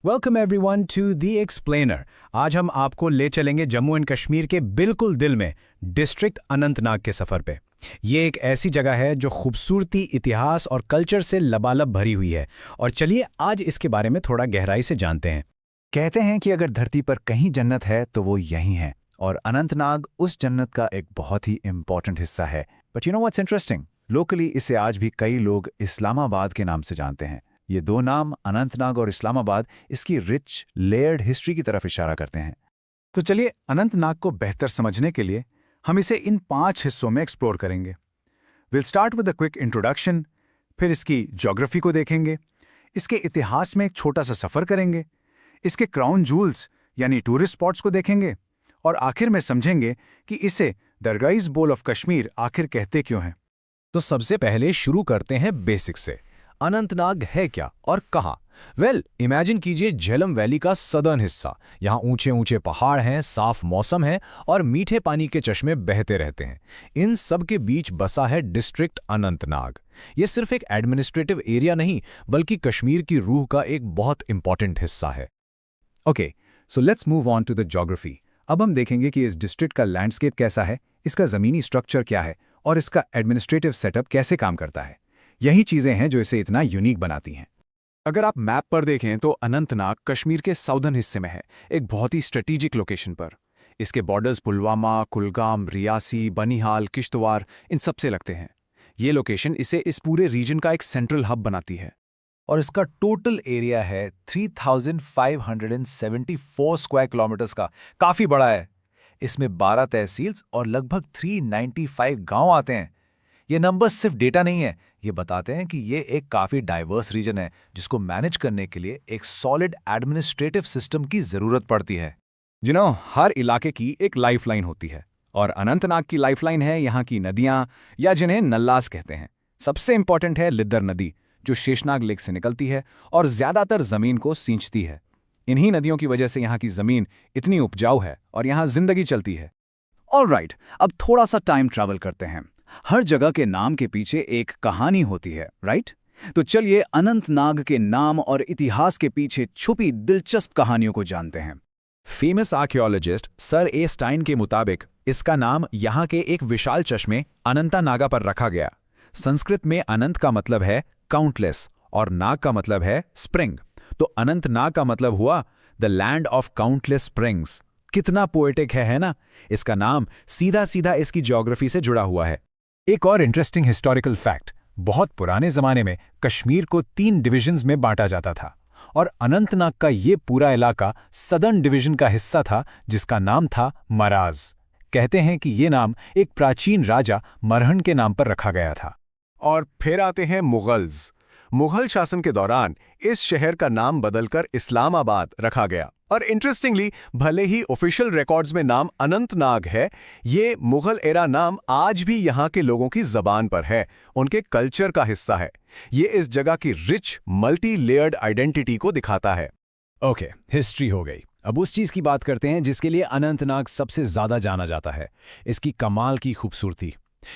Welcome everyone to the explainer. आज हम आपको ले चलेंगे जम्मू एंड कश्मीर के बिल्कुल दिल में डिस्ट्रिक्ट अनंतनाग के सफ़र पे। ये एक ऐसी जगह है जो खूबसूरती, इतिहास और कल्चर से लबालब भरी हुई है। और चलिए आज इसके बारे में थोड़ा गहराई से जानते हैं। कहते हैं कि अगर धरती पर कहीं जन्नत है तो वो यहीं है, और अनंतनाग उस जन्नत का एक बहुत ही इंपॉर्टेंट हिस्सा है। But you know what's interesting, locally इसे आज भी कई लोग इस्लामाबाद के नाम से जानते हैं। ये दो नाम, अनंतनाग और इस्लामाबाद, इसकी रिच लेयर्ड हिस्ट्री की तरफ इशारा करते हैं। तो चलिए अनंतनाग को बेहतर समझने के लिए हम इसे इन 5 हिस्सों में एक्सप्लोर करेंगे। Will start with a quick introduction, फिर इसकी ज्योग्राफी को देखेंगे, इसके इतिहास में एक छोटा सा सफ़र करेंगे, इसके क्राउन जूल्स यानी टूरिस्ट स्पॉट्स को देखेंगे, और आखिर में समझेंगे कि इसे the rice bowl of Kashmir आखिर कहते क्यों हैं। तो सबसे पहले शुरू करते हैं बेसिक से। अनंतनाग है क्या और कहाँ? इमेजिन कीजिए झेलम वैली का सदर्न हिस्सा। यहाँ ऊंचे ऊंचे पहाड़ हैं, साफ मौसम है और मीठे पानी के चश्मे बहते रहते हैं। इन सब के बीच बसा है डिस्ट्रिक्ट अनंतनाग। ये सिर्फ एक एडमिनिस्ट्रेटिव एरिया नहीं, बल्कि कश्मीर की रूह का एक बहुत इंपॉर्टेंट हिस्सा है। Okay, so let's move on to the geography. अब हम देखेंगे कि इस डिस्ट्रिक्ट का लैंडस्केप कैसा है, इसका ज़मीनी स्ट्रक्चर क्या है और इसका एडमिनिस्ट्रेटिव सेटअप कैसे काम करता है। यही चीज़ें हैं जो इसे इतना यूनिक बनाती हैं। अगर आप मैप पर देखें तो अनंतनाग कश्मीर के साउदर्न हिस्से में है, एक बहुत ही स्ट्रेटेजिक लोकेशन पर। इसके बॉर्डर्स पुलवामा, कुलगाम, रियासी, बनिहाल, किश्तवाड़, इन सब से लगते हैं। ये लोकेशन इसे इस पूरे रीजन का एक सेंट्रल हब बनाती है। और इसका टोटल एरिया है 3574 स्क्वायर किलोमीटर्स का, काफ़ी बड़ा है। इसमें 12 तहसील्स और लगभग 395 गांव आते हैं। ये नंबर्स सिर्फ डेटा नहीं है, ये बताते हैं कि ये एक काफ़ी डाइवर्स रीजन है जिसको मैनेज करने के लिए एक सॉलिड एडमिनिस्ट्रेटिव सिस्टम की ज़रूरत पड़ती है। हर इलाके की एक लाइफलाइन होती है, और अनंतनाग की लाइफलाइन है यहाँ की नदियाँ, या जिन्हें नल्लास कहते हैं। सबसे इंपॉर्टेंट है लिद्दर नदी, जो शेषनाग लेक से निकलती है और ज़्यादातर ज़मीन को सींचती है। इन्हीं नदियों की वजह से यहाँ की ज़मीन इतनी उपजाऊ है और यहाँ जिंदगी चलती है। ऑलराइट, अब थोड़ा सा टाइम ट्रैवल करते हैं। हर जगह के नाम के पीछे एक कहानी होती है, राइट? तो चलिए अनंतनाग के नाम और इतिहास के पीछे छुपी दिलचस्प कहानियों को जानते हैं। फेमस आर्कियोलॉजिस्ट सर ए स्टाइन के मुताबिक इसका नाम यहाँ के एक विशाल चश्मे अनंतनागा पर रखा गया। संस्कृत में अनंत का मतलब है काउंटलेस और नाग का मतलब है स्प्रिंग, तो अनंतनाग का मतलब हुआ the land of countless springs. कितना पोएटिक है ना? इसका नाम सीधा सीधा इसकी ज्योग्राफी से जुड़ा हुआ है। एक और इंटरेस्टिंग हिस्टोरिकल फैक्ट, बहुत पुराने जमाने में कश्मीर को 3 डिविजन्स में बांटा जाता था, और अनंतनाग का ये पूरा इलाका सदर्न डिवीजन का हिस्सा था, जिसका नाम था मराज। कहते हैं कि ये नाम एक प्राचीन राजा मरहन के नाम पर रखा गया था। और फिर आते हैं मुगल्स। मुगल शासन के दौरान इस शहर का नाम बदलकर इस्लामाबाद रखा गया। और इंटरेस्टिंगली, भले ही ऑफिशियल रिकॉर्ड्स में नाम अनंतनाग है, ये मुगल एरा नाम आज भी यहाँ के लोगों की जबान पर है, उनके कल्चर का हिस्सा है। ये इस जगह की रिच मल्टी लेयर्ड आइडेंटिटी को दिखाता है। ओके, हिस्ट्री हो गई। अब उस चीज़ की बात करते हैं जिसके लिए अनंतनाग सबसे ज़्यादा जाना जाता है, इसकी कमाल की खूबसूरती।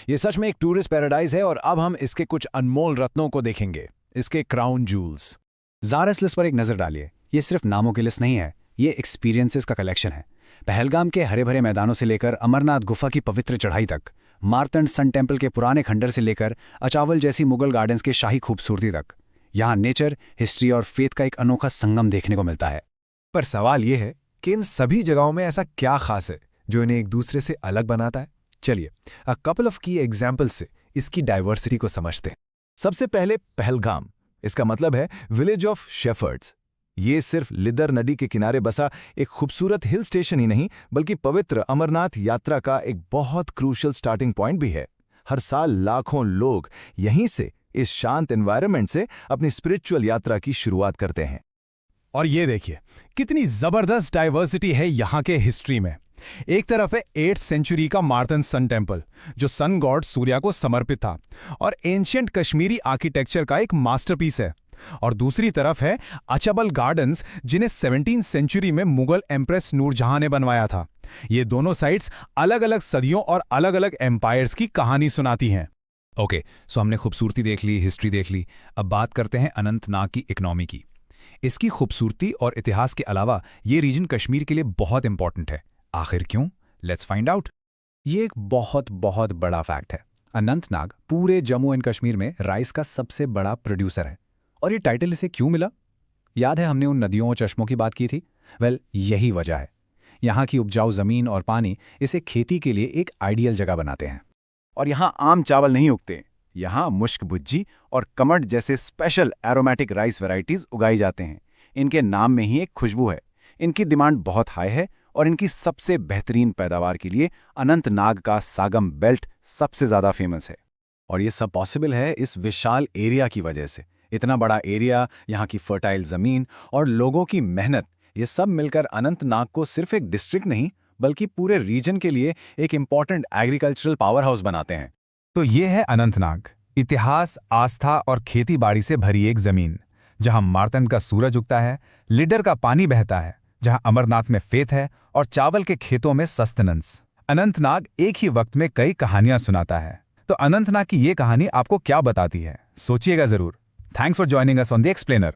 ये सच में एक टूरिस्ट पैराडाइज है, और अब हम इसके कुछ अनमोल रत्नों को देखेंगे, इसके क्राउन जूल्स। ज़ारस लिस्ट पर एक नज़र डालिए। ये सिर्फ नामों की लिस्ट नहीं है, ये एक्सपीरियंसेस का कलेक्शन है। पहलगाम के हरे भरे मैदानों से लेकर अमरनाथ गुफा की पवित्र चढ़ाई तक, मार्तंड सन टेम्पल के पुराने खंडर से लेकर अचावल जैसी मुगल गार्डन्स के शाही खूबसूरती तक, यहाँ नेचर, हिस्ट्री और फेथ का एक अनोखा संगम देखने को मिलता है। पर सवाल यह है कि इन सभी जगहों में ऐसा क्या खास है जो इन्हें एक दूसरे से अलग बनाता है? चलिए अ कपल ऑफ की एग्जाम्पल्स से इसकी डाइवर्सिटी को समझते हैं। सबसे पहले पहलगाम, इसका मतलब है विलेज ऑफ शेफर्ड्स। ये सिर्फ लिदर नदी के किनारे बसा एक खूबसूरत हिल स्टेशन ही नहीं, बल्कि पवित्र अमरनाथ यात्रा का एक बहुत क्रूशियल स्टार्टिंग पॉइंट भी है। हर साल लाखों लोग यहीं से, इस शांत एनवायरनमेंट से, अपनी स्पिरिचुअल यात्रा की शुरुआत करते हैं। और ये देखिए कितनी जबरदस्त डाइवर्सिटी है यहाँ के हिस्ट्री में। एक तरफ है 8th सेंचुरी का मार्तन सन टेम्पल, जो सन गॉड सूर्या को समर्पित था और एंशियंट कश्मीरी आर्किटेक्चर का एक मास्टरपीस है। और दूसरी तरफ है अचबल गार्डन्स, जिन्हें 17th सेंचुरी में मुगल एम्प्रेस नूरजहां ने बनवाया था। ये दोनों साइट्स अलग अलग सदियों और अलग अलग एम्पायर्स की कहानी सुनाती हैं। ओके, सो हमने खूबसूरती देख ली, हिस्ट्री देख ली। अब बात करते हैं अनंतनाग की इकोनॉमी की। इसकी खूबसूरती और इतिहास के अलावा ये रीजन कश्मीर के लिए बहुत इंपॉर्टेंट है। आखिर क्यों? Let's find out. ये एक बहुत बहुत बड़ा फैक्ट है। अनंतनाग पूरे जम्मू एंड कश्मीर में राइस का सबसे बड़ा प्रोड्यूसर है। और ये टाइटल इसे क्यों मिला? याद है हमने उन नदियों और चश्मों की बात की थी? यही वजह है। यहाँ की उपजाऊ जमीन और पानी इसे खेती के लिए एक आइडियल जगह बनाते हैं। और यहाँ आम चावल नहीं उगते, यहाँ मुश्क भुज्जी और कमट जैसे स्पेशल एरोमेटिक राइस वैरायटीज उगाई जाते हैं। इनके नाम में ही एक खुशबू है। इनकी डिमांड बहुत हाई है और इनकी सबसे बेहतरीन पैदावार के लिए अनंतनाग का सागम बेल्ट सबसे ज़्यादा फेमस है। और ये सब पॉसिबल है इस विशाल एरिया की वजह से। इतना बड़ा एरिया, यहाँ की फर्टाइल ज़मीन और लोगों की मेहनत, ये सब मिलकर अनंतनाग को सिर्फ एक डिस्ट्रिक्ट नहीं बल्कि पूरे रीजन के लिए एक इम्पॉर्टेंट एग्रीकल्चरल पावर हाउस बनाते हैं। तो ये है अनंतनाग, इतिहास, आस्था और खेती बाड़ी से भरी एक जमीन, जहां मार्तंड का सूरज उगता है, लीडर का पानी बहता है, जहां अमरनाथ में फेथ है और चावल के खेतों में सस्टेनेंस। अनंतनाग एक ही वक्त में कई कहानियां सुनाता है। तो अनंतनाग की ये कहानी आपको क्या बताती है? सोचिएगा जरूर। Thanks for joining us on the explainer.